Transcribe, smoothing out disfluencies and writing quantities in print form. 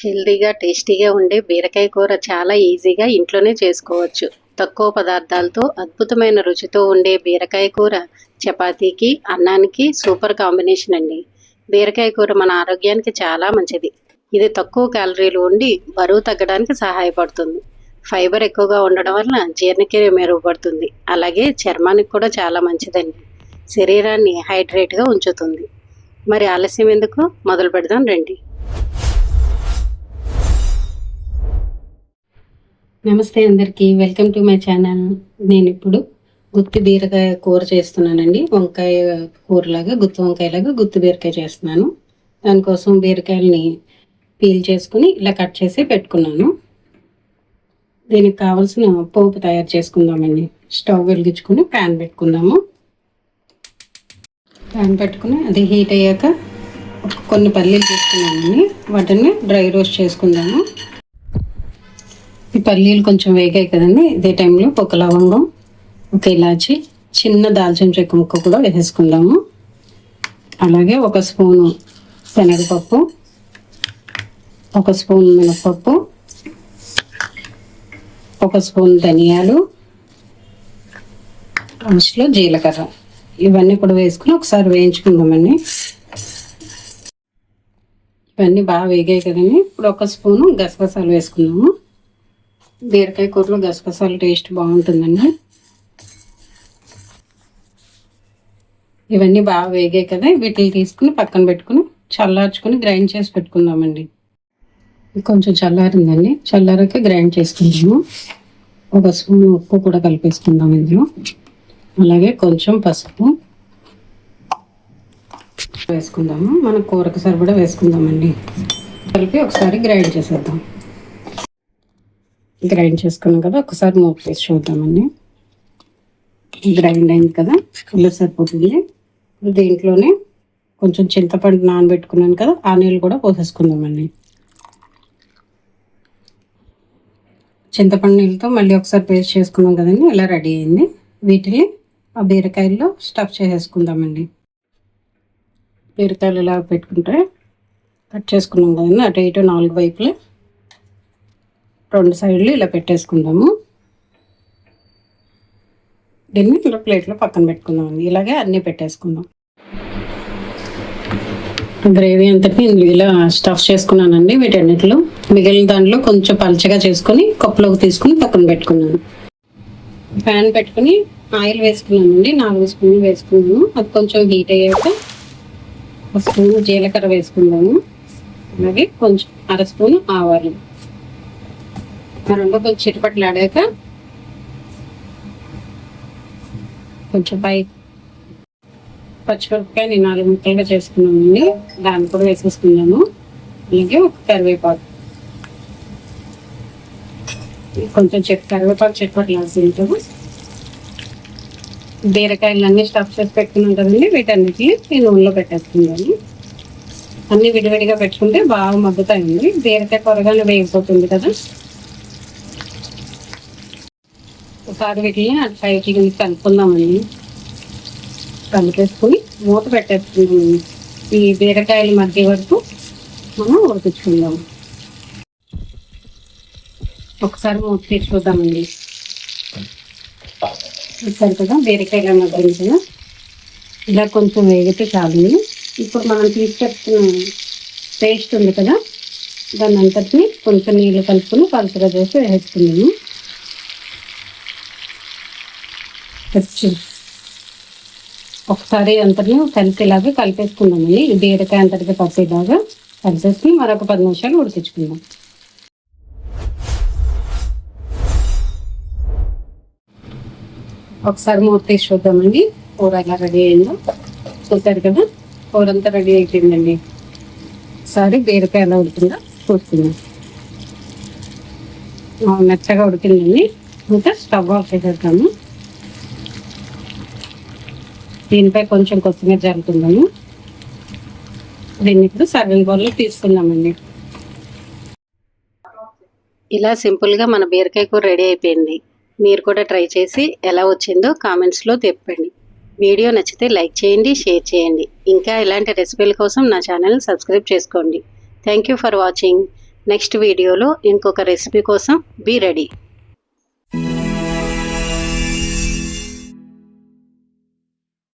హెల్తీగా టేస్టీగా ఉండే బీరకాయ కూర చాలా ఈజీగా ఇంట్లోనే చేసుకోవచ్చు. తక్కువ పదార్థాలతో అద్భుతమైన రుచితో ఉండే బీరకాయ కూర చపాతీకి అన్నానికి సూపర్ కాంబినేషన్ అండి. బీరకాయ కూర మన ఆరోగ్యానికి చాలా మంచిది. ఇది తక్కువ క్యాలరీలు ఉండి బరువు తగ్గడానికి సహాయపడుతుంది. ఫైబర్ ఎక్కువగా ఉండడం వల్ల జీర్ణక్రియ మెరుగుపడుతుంది. అలాగే చర్మానికి కూడా చాలా మంచిదండి. శరీరాన్ని హైడ్రేట్గా ఉంచుతుంది. మరి ఆలస్యం ఎందుకు, మొదలు పెడదాం రండి. నమస్తే అందరికీ, వెల్కమ్ టు మై ఛానల్. నేను ఇప్పుడు గుత్తి బీరకాయ కూర చేస్తున్నానండి. వంకాయ కూరలాగా, గుత్తి వంకాయలాగా గుత్తి బీరకాయ చేస్తున్నాను. దానికోసం బీరకాయలని పీల్ చేసుకుని ఇలా కట్ చేసి పెట్టుకున్నాను. దీనికి కావాల్సిన పోపు తయారు చేసుకుందామండి. స్టవ్ వెలిగించుకుని ప్యాన్ పెట్టుకుందాము. ప్యాన్ పెట్టుకుని అది హీట్ అయ్యాక కొన్ని పల్లీలు తీసుకున్నామండి. వాటిని డ్రై రోస్ట్ చేసుకుందాము. ఈ పల్లీలు కొంచెం వేగాయి కదండి, ఇదే టైంలో ఒక లవంగం, ఒక ఇలాచి, చిన్న దాల్చిన చెక్క ముక్క కూడా వేసేసుకుందాము. అలాగే ఒక స్పూను శనగపప్పు, ఒక స్పూన్ మినపప్పు, ఒక స్పూన్ ధనియాలు, లాస్ట్లో జీలకర్ర, ఇవన్నీ కూడా వేసుకుని ఒకసారి వేయించుకుందామండి. ఇవన్నీ బాగా వేగాయి కదండి. ఇప్పుడు ఒక స్పూను గసగసాలు వేసుకుందాము. బీరకాయ కూరలో గసగసాల టేస్ట్ బాగుంటుందండి. ఇవన్నీ బాగా వేగాయి కదా, వీటిని తీసుకుని పక్కన పెట్టుకుని చల్లార్చుకుని గ్రైండ్ చేసి పెట్టుకుందామండి. కొంచెం చల్లారిందండి, చల్లారాక గ్రైండ్ చేసుకుందాము. ఒక స్పూన్ ఉప్పు కూడా కలిపేసుకుందాం ఇందులో. అలాగే కొంచెం పసుపు వేసుకుందాము. మన కూరకు సరిపడా వేసుకుందామండి. కలిపి ఒకసారి గ్రైండ్ చేసేద్దాం. గ్రైండ్ చేసుకున్నాం కదా, ఒకసారి మూత వేసి చూద్దామండి. గ్రైండ్ అయింది కదా, ఇలా సరిపోతుంది. దీంట్లోనే కొంచెం చింతపండు నానబెట్టుకున్నాను కదా, ఆ నీళ్ళు కూడా పోసేసుకుందామండి. చింతపండు నీళ్ళతో మళ్ళీ ఒకసారి పేస్ట్ చేసుకున్నాం కదండి, ఇలా రెడీ అయింది. వీటిని ఆ బీరకాయల్లో స్టఫ్ చేసేసుకుందామండి. బీరకాయలు ఇలా పెట్టుకుంటే కట్ చేసుకున్నాం కదండి, అటు ఇటు 4 వైపులు 2 సైడ్లు ఇలా పెట్టేసుకుందాము. దీన్ని ఇలా ప్లేట్లో పక్కన పెట్టుకుందామండి. ఇలాగే అన్నీ పెట్టేసుకుందాం. గ్రేవీ అంతటి ఇలా స్టఫ్ చేసుకున్నానండి. వీటన్నిటిలో మిగిలిన దాంట్లో కొంచెం పలచగా చేసుకొని కప్పులోకి తీసుకుని పక్కన పెట్టుకున్నాను. ప్యాన్ పెట్టుకుని ఆయిల్ వేసుకున్నానండి. 4 స్పూన్లు వేసుకున్నాను. అది కొంచెం హీట్ అయ్యాక 1 స్పూన్ జీలకర్ర వేసుకుందాము. అలాగే కొంచెం 1/2 స్పూన్ ఆవాలు. రెండు కొంచెం చిటపట్లు ఆడాక కొంచెం పచ్చిమిరపకాయ 4 ముక్కలుగా చేసుకున్నామండి, దాన్ని కూడా వేసేసుకున్నాము. అలాగే ఒక కరివేపాకు, కొంచెం కరివేపాకు చిటపట్లు ఆడుతుంటాము. బీరకాయలన్నీ స్టఫ్ చేసి పెట్టుకున్నాం కదండి, వీటన్నిటిని నేను నూనెలో పెట్టేసుకున్నాను. అన్నీ విడివిడిగా పెట్టుకుంటే బాగా మగ్గుతాయండి. బీరకాయ త్వరగానే వేగిపోతుంది కదా. ఒకసారి వీటిని అటు పైకి కలుపుకుందామండి. కలిపేసుకుని మూత పెట్టేసుకుందామండి. ఈ బీరకాయల మధ్య వరకు మనం ఉడికించుకుందాము. ఒకసారి మూత తీసి చూద్దామండి. చూస్తారు కదా, బీరకాయల మధ్య కదా ఇలా కొంచెం వేగితే చాలు. ఇప్పుడు మనం తీసుకెట్టుకున్న పేస్ట్ ఉంది కదా, దాన్ని అంతటిని కొంచెం నీళ్ళు కలుపుకొని పలుచగా చేసి వేసుకున్నాము. ఒకసారి అంతటిని కలిసేలాగా కలిపేసుకుందామండి. బీరకాయ అంతటిగా కలిసేలాగా కలిపేసి మరొక 10 నిమిషాలు ఉడికించుకుందాం. ఒకసారి మూత తీసి చూద్దామండి. కూర ఎలా రెడీ అయిందో చూసారు కదా, కూర అంతా రెడీ అయిపోయిందండి. ఒకసారి బీరకాయ ఎలా ఉడుకుందో చూసుకుందాం. మెత్తగా ఉడికిందండి. ఇంకా స్టవ్ ఆఫ్ చేసేద్దాము. దీనిపై కొంచెం కొత్తిమీర జరుగుతుందాము. దీన్ని ఇప్పుడు సర్వింగ్ బౌల్లో తీసుకుందామండి. ఇలా సింపుల్గా మన బీరకాయ కూర రెడీ అయిపోయింది. మీరు కూడా ట్రై చేసి ఎలా వచ్చిందో కామెంట్స్లో తెప్పండి. వీడియో నచ్చితే లైక్ చేయండి, షేర్ చేయండి. ఇంకా ఇలాంటి రెసిపీల కోసం నా ఛానల్ సబ్స్క్రైబ్ చేసుకోండి. Thank you for watching. Next వీడియోలో ఇంకొక రెసిపీ కోసం బీ రెడీ.